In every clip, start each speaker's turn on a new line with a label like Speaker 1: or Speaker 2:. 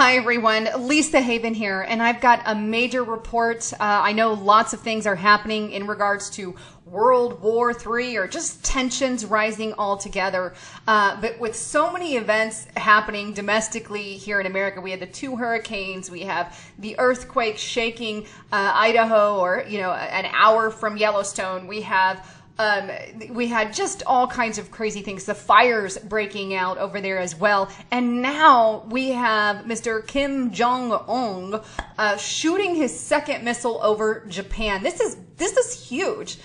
Speaker 1: Hi, everyone. Lisa Haven here, and I've got a major report. I know lots of things are happening in regards to World War III or just tensions rising altogether. But with so many events happening domestically here in America, we had the 2 hurricanes, we have the earthquake shaking Idaho, or, an hour from Yellowstone. We had just all kinds of crazy things, the fires breaking out over there as well. And now we have Mr. Kim Jong-un shooting his second missile over Japan. This is huge.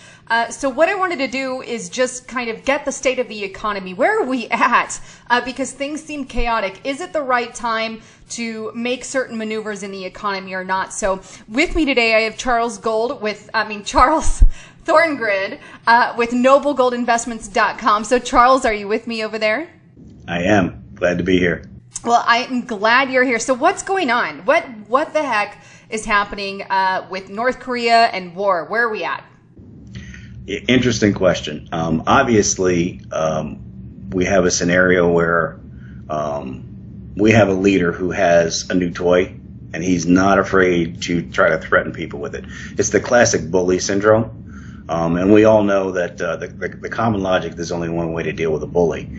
Speaker 1: So what I wanted to do is just kind of get the state of the economy. Where are we at? Because things seem chaotic. Is it the right time to make certain maneuvers in the economy or not? So with me today, I have Charles Thorngrid with noblegoldinvestments.com. So Charles, are you with me over there?
Speaker 2: I am. Glad to be here.
Speaker 1: Well, I'm glad you're here. So what's going on? What the heck is happening with North Korea and war? Where are we at?
Speaker 2: Interesting question. Obviously, we have a scenario where we have a leader who has a new toy, and he's not afraid to try to threaten people with it. It's the classic bully syndrome. And we all know that the common logic, there's only one way to deal with a bully.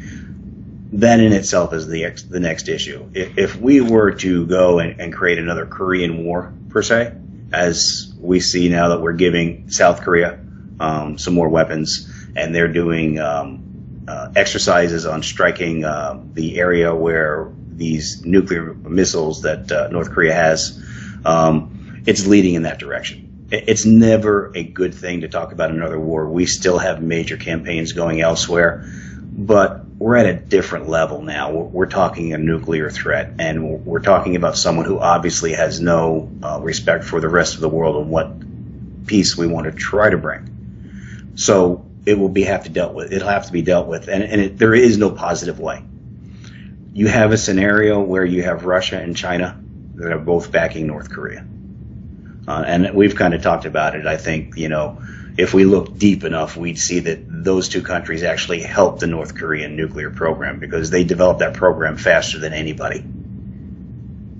Speaker 2: That in itself is the next issue. If we were to go and create another Korean War, per se, as we see now that we're giving South Korea some more weapons, and they're doing exercises on striking the area where these nuclear missiles that North Korea has, it's leading in that direction. It's never a good thing to talk about another war. We still have major campaigns going elsewhere, but we're at a different level now. We're talking a nuclear threat, and we're talking about someone who obviously has no respect for the rest of the world and what peace we want to try to bring. So it will have to be dealt with, and there is no positive way. You have a scenario where you have Russia and China that are both backing North Korea. And we've kind of talked about it. I think, if we look deep enough, we'd see that those two countries actually helped the North Korean nuclear program because they developed that program faster than anybody.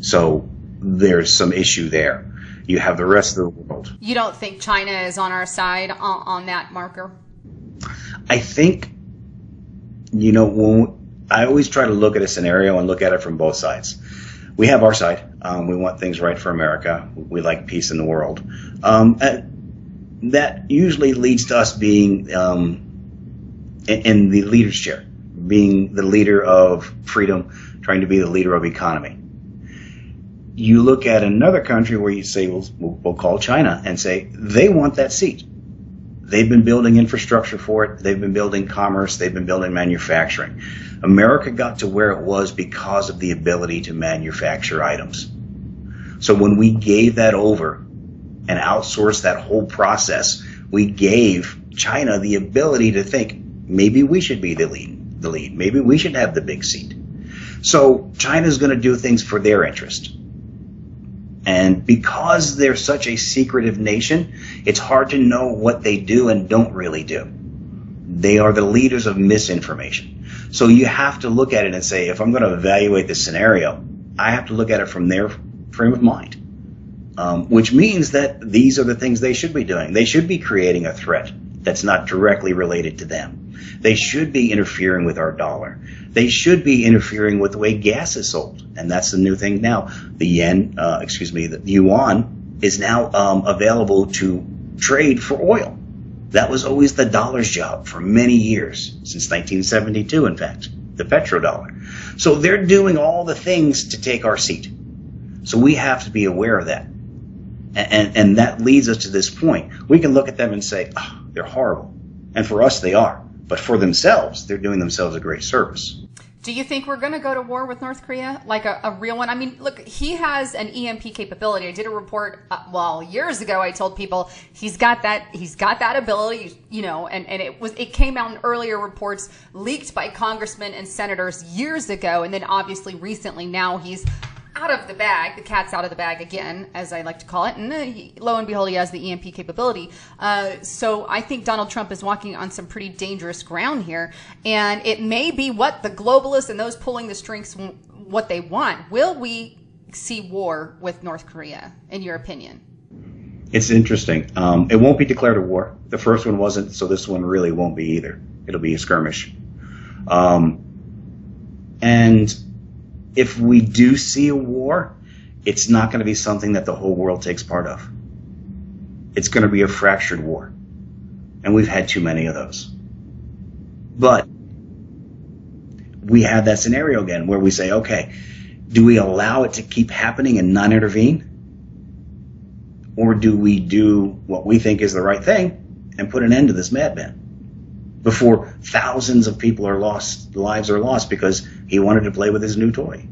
Speaker 2: So there's some issue there. You have the rest of the world.
Speaker 1: You don't think China is on our side on that marker?
Speaker 2: I think, I always try to look at a scenario and look at it from both sides. We have our side. We want things right for America. We like peace in the world. That usually leads to us being in the leader's chair, being the leader of freedom, trying to be the leader of economy. You look at another country where you say, we'll call China and say, they want that seat. They've been building infrastructure for it. They've been building commerce. They've been building manufacturing. America got to where it was because of the ability to manufacture items. So when we gave that over and outsourced that whole process, we gave China the ability to think, maybe we should be the lead. Maybe we should have the big seat. So China's going to do things for their interest. And because they're such a secretive nation, it's hard to know what they do and don't really do. They are the leaders of misinformation. So you have to look at it and say, if I'm going to evaluate this scenario, I have to look at it from their frame of mind, which means that these are the things they should be doing. They should be creating a threat that's not directly related to them. They should be interfering with our dollar. They should be interfering with the way gas is sold. And that's the new thing now. The yuan is now available to trade for oil. That was always the dollar's job for many years, since 1972, in fact, the petrodollar. So they're doing all the things to take our seat. So we have to be aware of that. And that leads us to this point. We can look at them and say, oh, they're horrible. And for us, they are. But for themselves, they're doing themselves a great service.
Speaker 1: Do you think we're going to go to war with North Korea, like a real one? I mean, look, he has an EMP capability. I did a report, years ago. I told people he's got that ability, and it came out in earlier reports leaked by congressmen and senators years ago, and then obviously recently now he's out of the bag. The cat's out of the bag again, as I like to call it. And lo and behold, he has the EMP capability. So I think Donald Trump is walking on some pretty dangerous ground here. And it may be what the globalists and those pulling the strings, what they want. Will we see war with North Korea, in your opinion?
Speaker 2: It's interesting. It won't be declared a war. The first one wasn't, so this one really won't be either. It'll be a skirmish. And if we do see a war, it's not going to be something that the whole world takes part of. It's going to be a fractured war. And we've had too many of those. But we have that scenario again where we say, okay, do we allow it to keep happening and not intervene? Or do we do what we think is the right thing and put an end to this madman before thousands of people are lost, lives are lost because he wanted to play with his new toy?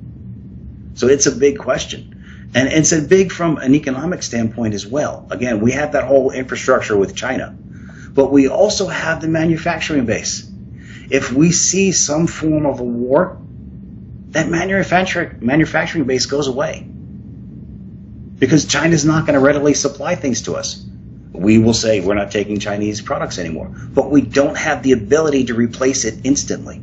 Speaker 2: So it's a big question. And it's a big from an economic standpoint as well. Again, we have that whole infrastructure with China, but we also have the manufacturing base. If we see some form of a war, that manufacturing base goes away because China's not going to readily supply things to us. We will say we're not taking Chinese products anymore, but we don't have the ability to replace it instantly.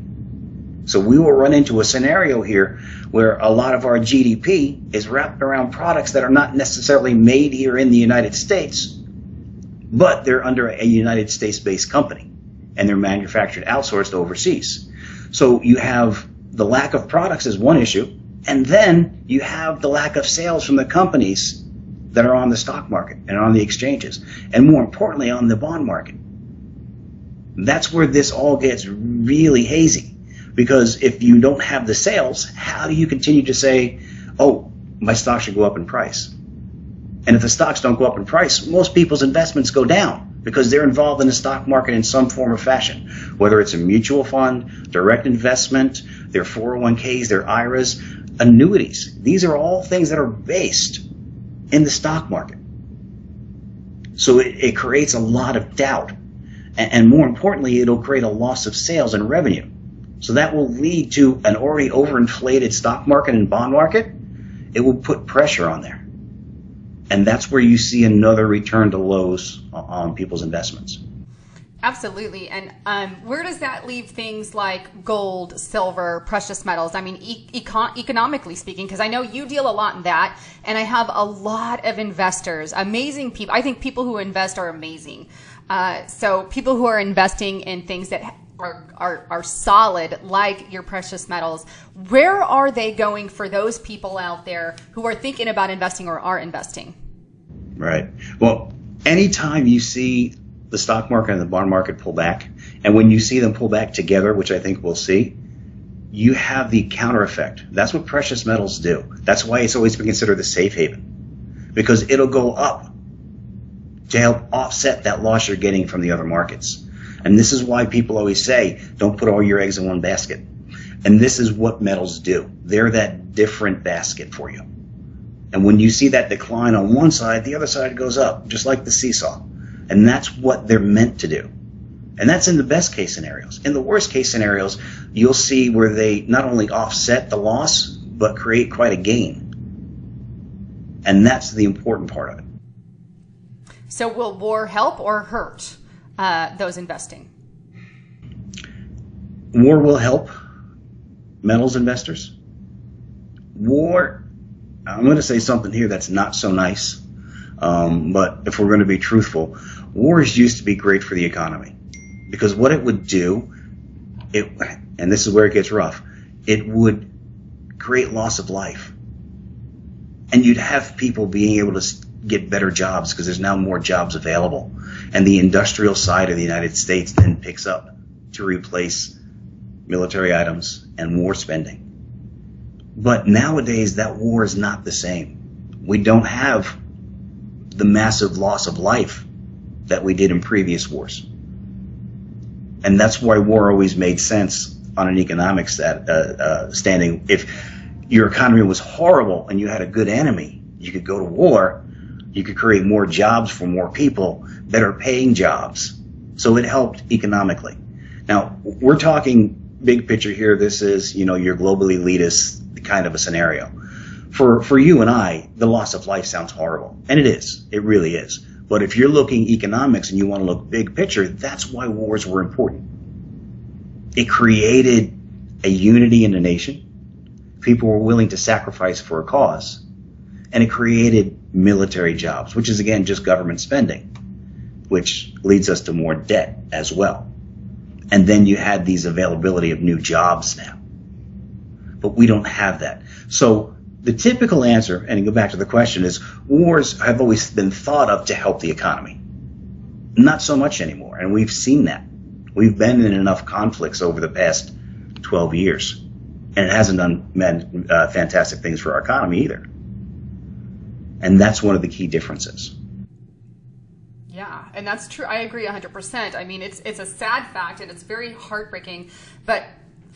Speaker 2: So we will run into a scenario here where a lot of our GDP is wrapped around products that are not necessarily made here in the United States, but they're under a United States-based company and they're manufactured outsourced overseas. So you have the lack of products is one issue, and then you have the lack of sales from the companies that are on the stock market and on the exchanges, and more importantly on the bond market. That's where this all gets really hazy. Because if you don't have the sales, how do you continue to say, oh, my stock should go up in price? And if the stocks don't go up in price, most people's investments go down because they're involved in the stock market in some form or fashion, whether it's a mutual fund, direct investment, their 401ks, their IRAs, annuities. These are all things that are based in the stock market. So it creates a lot of doubt. And more importantly, it'll create a loss of sales and revenue. So that will lead to an already overinflated stock market and bond market. It will put pressure on there. And that's where you see another return to lows on people's investments.
Speaker 1: Absolutely. And where does that leave things like gold, silver, precious metals? I mean, economically speaking, because I know you deal a lot in that, and I have a lot of investors, amazing people. I think people who invest are amazing. So people who are investing in things that are solid, like your precious metals, where are they going for those people out there who are thinking about investing or are investing?
Speaker 2: Right. Well, anytime you see the stock market and the bond market pull back, and when you see them pull back together, which I think we'll see, you have the counter effect. That's what precious metals do. That's why it's always been considered the safe haven, because it'll go up to help offset that loss you're getting from the other markets. And this is why people always say, don't put all your eggs in one basket. And this is what metals do. They're that different basket for you. And when you see that decline on one side, the other side goes up, just like the seesaw. And that's what they're meant to do. And that's in the best case scenarios. In the worst case scenarios, you'll see where they not only offset the loss, but create quite a gain. And that's the important part of it.
Speaker 1: So will war help or hurt those investing?
Speaker 2: War will help metals investors. War, I'm going to say something here that's not so nice, but if we're going to be truthful, wars used to be great for the economy. Because what it would do, and this is where it gets rough, it would create loss of life. And you'd have people being able to get better jobs because there's now more jobs available. And the industrial side of the United States then picks up to replace military items and war spending. But nowadays, that war is not the same. We don't have the massive loss of life that we did in previous wars. And that's why war always made sense on an economic standing. If your economy was horrible and you had a good enemy, you could go to war, you could create more jobs for more people, better paying jobs. So it helped economically. Now, we're talking big picture here. This is, your global elitist kind of a scenario. For you and I, the loss of life sounds horrible. And it is. It really is. But if you're looking economics and you want to look big picture, that's why wars were important. It created a unity in the nation. People were willing to sacrifice for a cause. And it created military jobs, which is, again, just government spending, which leads us to more debt as well. And then you had these availability of new jobs now. But we don't have that. So the typical answer, and to go back to the question, is wars have always been thought of to help the economy. Not so much anymore, and we've seen that. We've been in enough conflicts over the past 12 years, and it hasn't done fantastic things for our economy either. And that's one of the key differences.
Speaker 1: Yeah, and that's true. I agree 100%. I mean, it's a sad fact, and it's very heartbreaking. But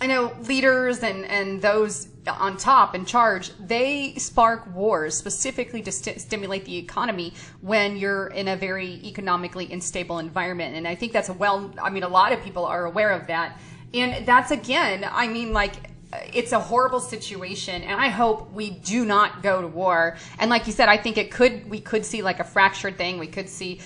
Speaker 1: I know leaders and those on top in charge, they spark wars specifically to stimulate the economy when you're in a very economically unstable environment. And I think that's a lot of people are aware of that. And that's, again, I mean, like, it's a horrible situation, and I hope we do not go to war. And like you said, I think we could see like a fractured thing. We could see,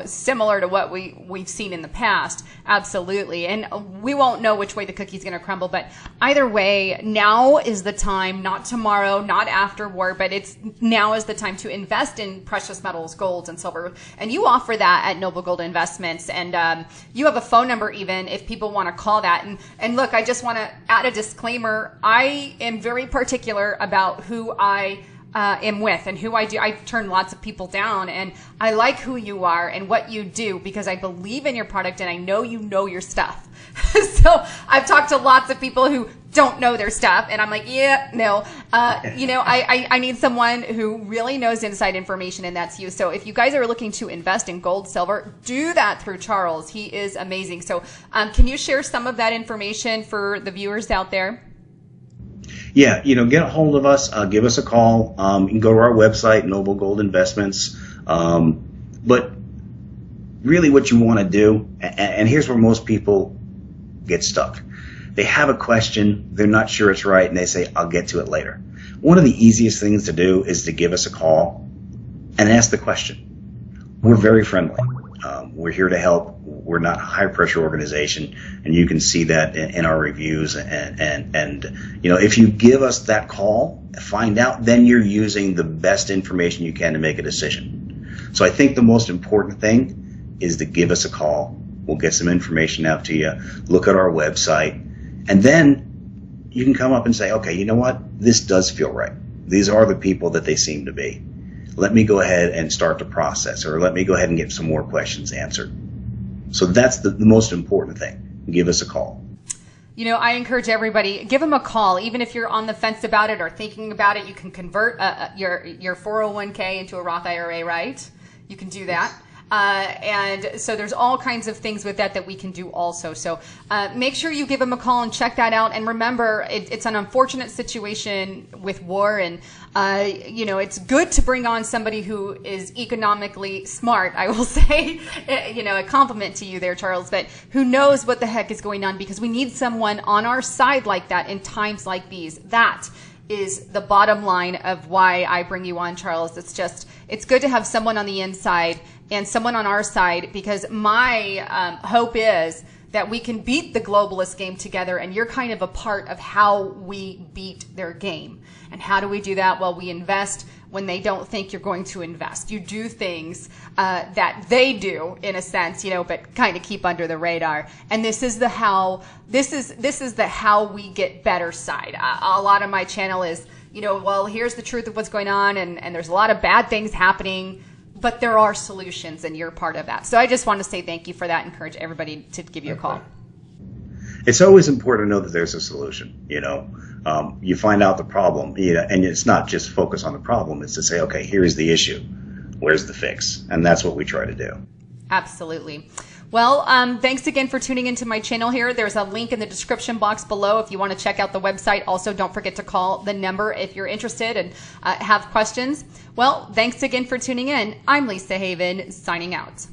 Speaker 1: similar to what we've seen in the past. Absolutely. And we won't know which way the cookie's going to crumble, but either way, now is the time, not tomorrow, not after war, but now is the time to invest in precious metals, gold and silver. And you offer that at Noble Gold Investments, and you have a phone number even if people want to call that. And look, I just want to add a disclaimer. I am very particular about who I am with and who I do. I've turned lots of people down, and I like who you are and what you do because I believe in your product and I know you know your stuff. So I've talked to lots of people who don't know their stuff, and I'm like, yeah, no. I need someone who really knows inside information, and that's you. So if you guys are looking to invest in gold, silver, do that through Charles. He is amazing. So can you share some of that information for the viewers out there?
Speaker 2: Yeah, get a hold of us, give us a call. You can go to our website, Noble Gold Investments. But really what you want to do, and here's where most people get stuck. They have a question, they're not sure it's right, and they say, I'll get to it later. One of the easiest things to do is to give us a call and ask the question. We're very friendly. We're here to help. We're not a high-pressure organization, and you can see that in our reviews. And if you give us that call, find out, then you're using the best information you can to make a decision. So I think the most important thing is to give us a call. We'll get some information out to you. Look at our website. And then you can come up and say, okay, you know what? This does feel right. These are the people that they seem to be. Let me go ahead and start the process, or let me go ahead and get some more questions answered. So that's the most important thing. Give us a call.
Speaker 1: I encourage everybody, give them a call. Even if you're on the fence about it or thinking about it, you can convert your 401k into a Roth IRA, right? You can do that. And so there's all kinds of things with that we can do also. So make sure you give them a call and check that out. And remember, it's an unfortunate situation with war. And, it's good to bring on somebody who is economically smart, I will say, a compliment to you there, Charles, but who knows what the heck is going on, because we need someone on our side like that in times like these. That is the bottom line of why I bring you on, Charles. It's good to have someone on the inside and someone on our side, because my hope is that we can beat the globalist game together, and you're kind of a part of how we beat their game. And how do we do that? Well, we invest when they don't think you're going to invest. You do things that they do, in a sense, but kind of keep under the radar. And this is the how we get better side. A lot of my channel is, well, here's the truth of what's going on, and there's a lot of bad things happening, but there are solutions, and you're part of that. So I just want to say thank you for that. Encourage everybody to give you a call.
Speaker 2: It's always important to know that there's a solution. You find out the problem, and it's not just focus on the problem. It's to say, okay, here's the issue. Where's the fix? And that's what we try to do.
Speaker 1: Absolutely. Well, thanks again for tuning into my channel here. There's a link in the description box below if you want to check out the website. Also, don't forget to call the number if you're interested and have questions. Well, thanks again for tuning in. I'm Lisa Haven, signing out.